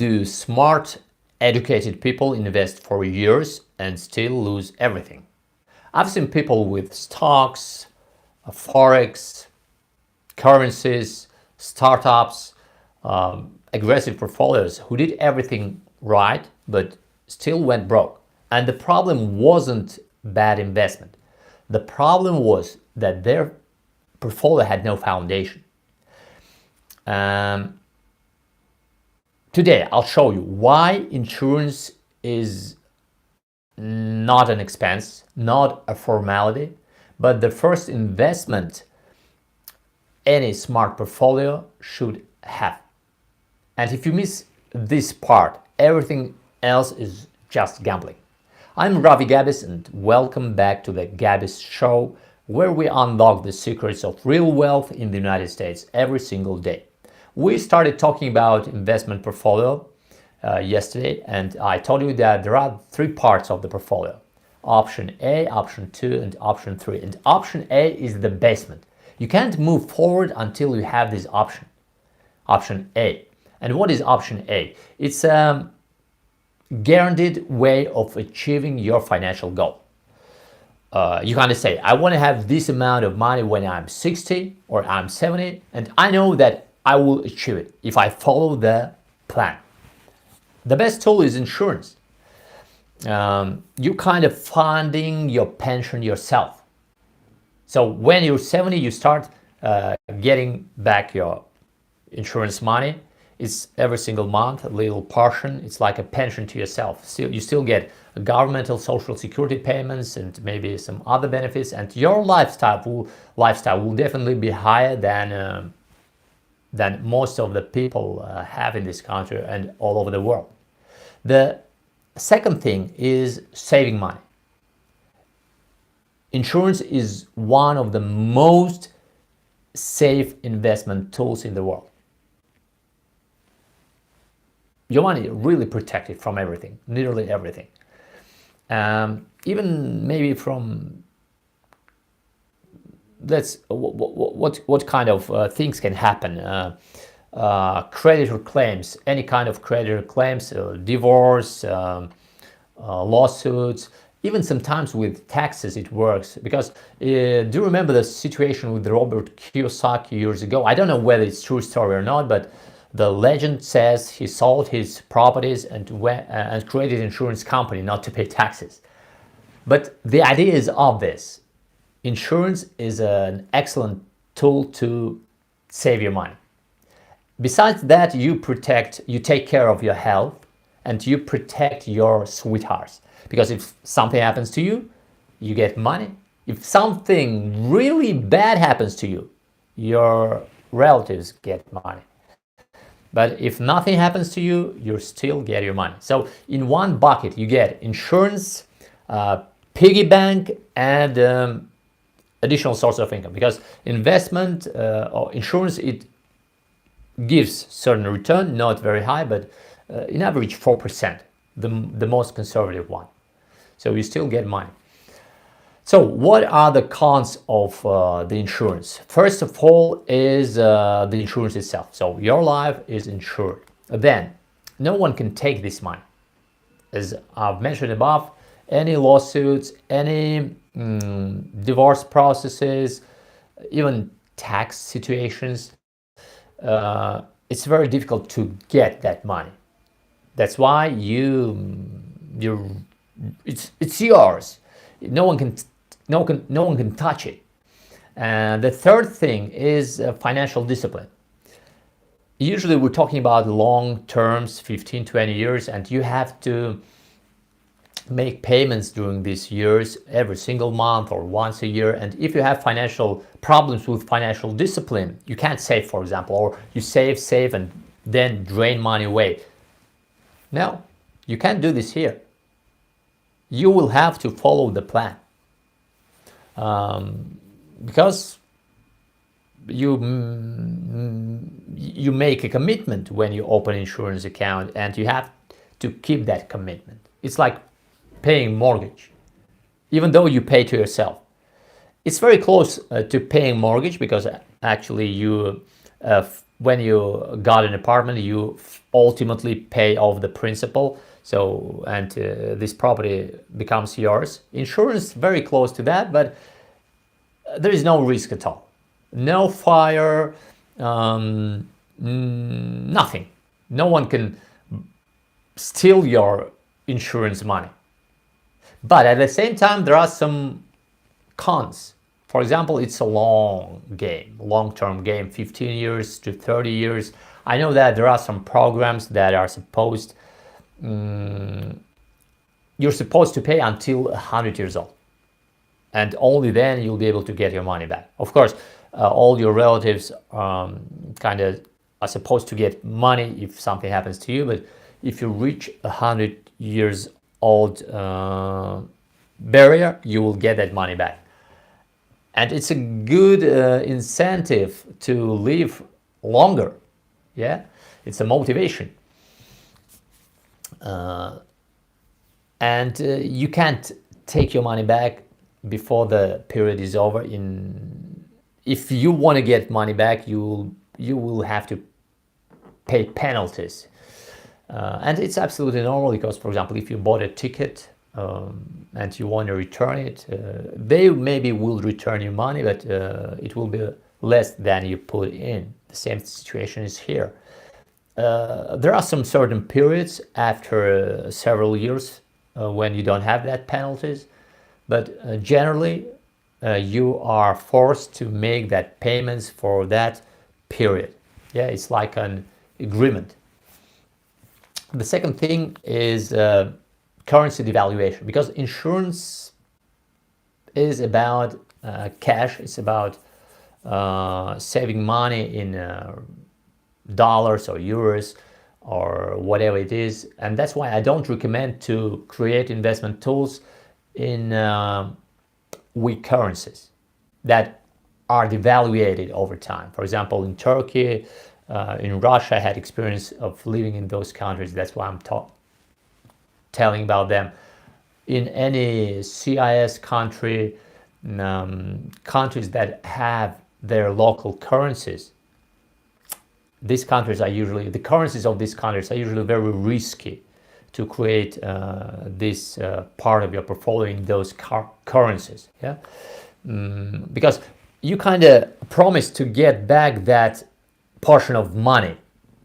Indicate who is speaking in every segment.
Speaker 1: do smart, educated people invest for years and still lose everything? I've seen people with stocks, forex, currencies, startups, aggressive portfolios who did everything right but still went broke. And the problem wasn't bad investment. The problem was that their portfolio had no foundation. Today, I'll show you why insurance is not an expense, not a formality, but the first investment any smart portfolio should have. And if you miss this part, everything else is just gambling. I'm Ravi Gabis and welcome back to the Gabis Show, where we unlock the secrets of real wealth in the United States every single day. We started talking about investment portfolio yesterday, and I told you that there are three parts of the portfolio: option A, option 2, and option 3. And option A is the basement. You can't move forward until you have this option A. And what is option A? It's a guaranteed way of achieving your financial goal. You kind of say, I want to have this amount of money when I'm 60 or I'm 70, and I know that I will achieve it if I follow the plan. The best tool is insurance. You kind of funding your pension yourself. So when you're 70, you start getting back your insurance money. It's every single month, a little portion. It's like a pension to yourself. Still, you still get governmental social security payments and maybe some other benefits, and your lifestyle will definitely be higher than most of the people have in this country and all over the world. The second thing is saving money. Insurance is one of the most safe investment tools in the world. Your money is really protected from everything, literally everything. Even maybe from what kind of things can happen? Creditor claims, any kind of creditor claims, divorce, lawsuits. Even sometimes with taxes it works, because do you remember the situation with Robert Kiyosaki years ago? I don't know whether it's true story or not, but the legend says he sold his properties and created an insurance company not to pay taxes. But the idea is obvious. Insurance is an excellent tool to save your money. Besides that, you take care of your health and you protect your sweethearts. Because if something happens to you, you get money. If something really bad happens to you, your relatives get money. But if nothing happens to you, you still get your money. So in one bucket, you get insurance, piggy bank, and additional source of income. Because investment or insurance, it gives certain return, not very high, but in average 4%, the most conservative one. So you still get money. So what are the cons of the insurance? First of all is the insurance itself. So your life is insured. Then no one can take this money. As I've mentioned above, any lawsuits, any divorce processes, even tax situations, it's very difficult to get that money. That's why it's yours. No one can touch it. And the third thing is financial discipline. Usually we're talking about long terms, 15, 20 years, and you have to make payments during these years every single month or once a year. And if you have financial problems with financial discipline, you can't save, for example, or you save and then drain money away. No, you can't do this here. You will have to follow the plan. Because you make a commitment when you open an insurance account, and you have to keep that commitment. It's like paying mortgage, even though you pay to yourself. It's very close to paying mortgage, because actually you when you got an apartment, you ultimately pay off the principal. So, and this property becomes yours. Insurance very close to that, but there is no risk at all. No fire, nothing. No one can steal your insurance money. But at the same time, there are some cons. For example, it's a long-term game, 15 years to 30 years. I know that there are some programs that are supposed, you're supposed to pay until 100 years old. And only then you'll be able to get your money back. Of course, all your relatives kind of are supposed to get money if something happens to you, but if you reach 100 years old barrier, you will get that money back. And it's a good incentive to live longer. Yeah, it's a motivation. And you can't take your money back before the period is over. If you want to get money back, you will have to pay penalties. And it's absolutely normal because, for example, if you bought a ticket and you want to return it, they maybe will return you money, but it will be less than you put in. The same situation is here. There are some certain periods after several years when you don't have that penalties, but generally you are forced to make that payments for that period. Yeah, it's like an agreement. The second thing is currency devaluation, because insurance is about cash. It's about saving money in dollars or euros or whatever it is, and that's why I don't recommend to create investment tools in weak currencies that are devaluated over time. For example, in Turkey, in Russia, I had experience of living in those countries. That's why I'm telling about them. In any CIS country, countries that have their local currencies, these countries are usually, the currencies of these countries are usually very risky to create this part of your portfolio in those currencies. Yeah, because you kind of promise to get back that portion of money.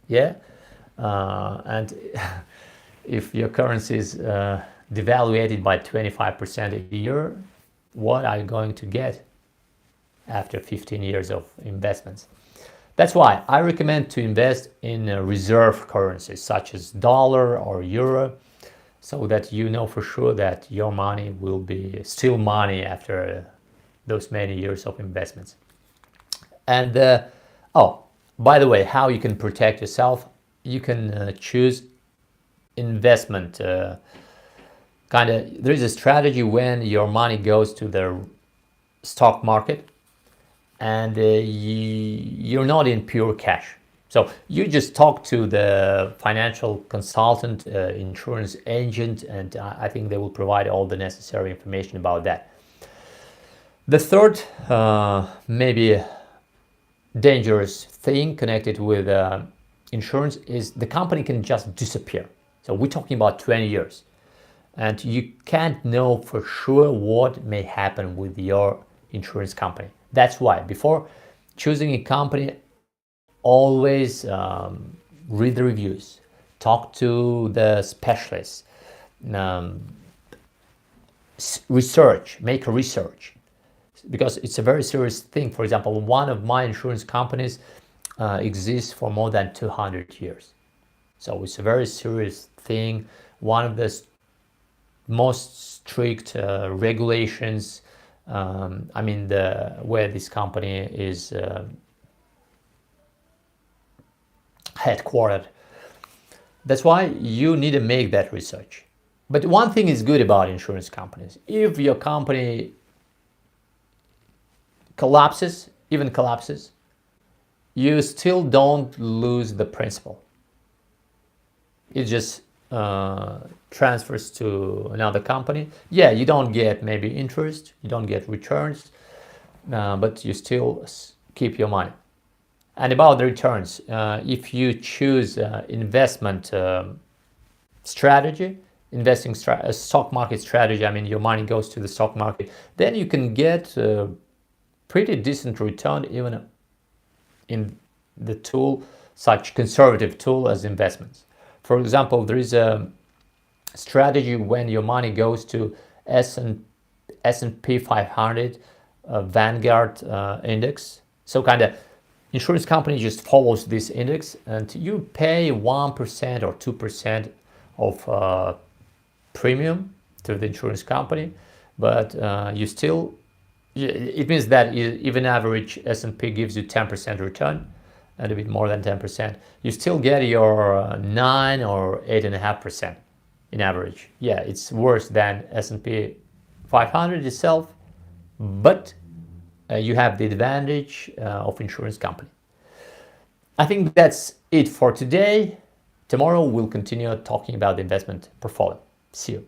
Speaker 1: Yeah, and if your currency is devaluated by 25% a year, what are you going to get after 15 years of investments? That's why I recommend to invest in reserve currencies such as dollar or euro, so that you know for sure that your money will be still money after those many years of investments. And oh, by the way, how you can protect yourself? You can choose investment there is a strategy when your money goes to the stock market and you're not in pure cash. So you just talk to the financial consultant, insurance agent, and I think they will provide all the necessary information about that. The third, maybe dangerous thing connected with insurance is the company can just disappear. So we're talking about 20 years. And you can't know for sure what may happen with your insurance company. That's why before choosing a company, always read the reviews, talk to the specialists, research, make research, because it's a very serious thing. For example, one of my insurance companies exists for more than 200 years. So it's a very serious thing. One of the most strict regulations, where this company is headquartered. That's why you need to make that research. But one thing is good about insurance companies. If your company collapses, you still don't lose the principal. It just transfers to another company. Yeah, you don't get maybe interest, you don't get returns, but you still keep your money. And about the returns, if you choose investment strategy, a stock market strategy, I mean your money goes to the stock market, then you can get a pretty decent return even in the tool, such conservative tool as investments. For example, there is a strategy when your money goes to S&P 500 Vanguard index. So kind of insurance company just follows this index, and you pay 1% or 2% of premium to the insurance company, but you still, it means that even average S&P gives you 10% return, and a bit more than 10%, you still get your 9 or 8.5% in average. Yeah, it's worse than S&P 500 itself, but you have the advantage of insurance company. I think that's it for today. Tomorrow we'll continue talking about the investment portfolio. See you.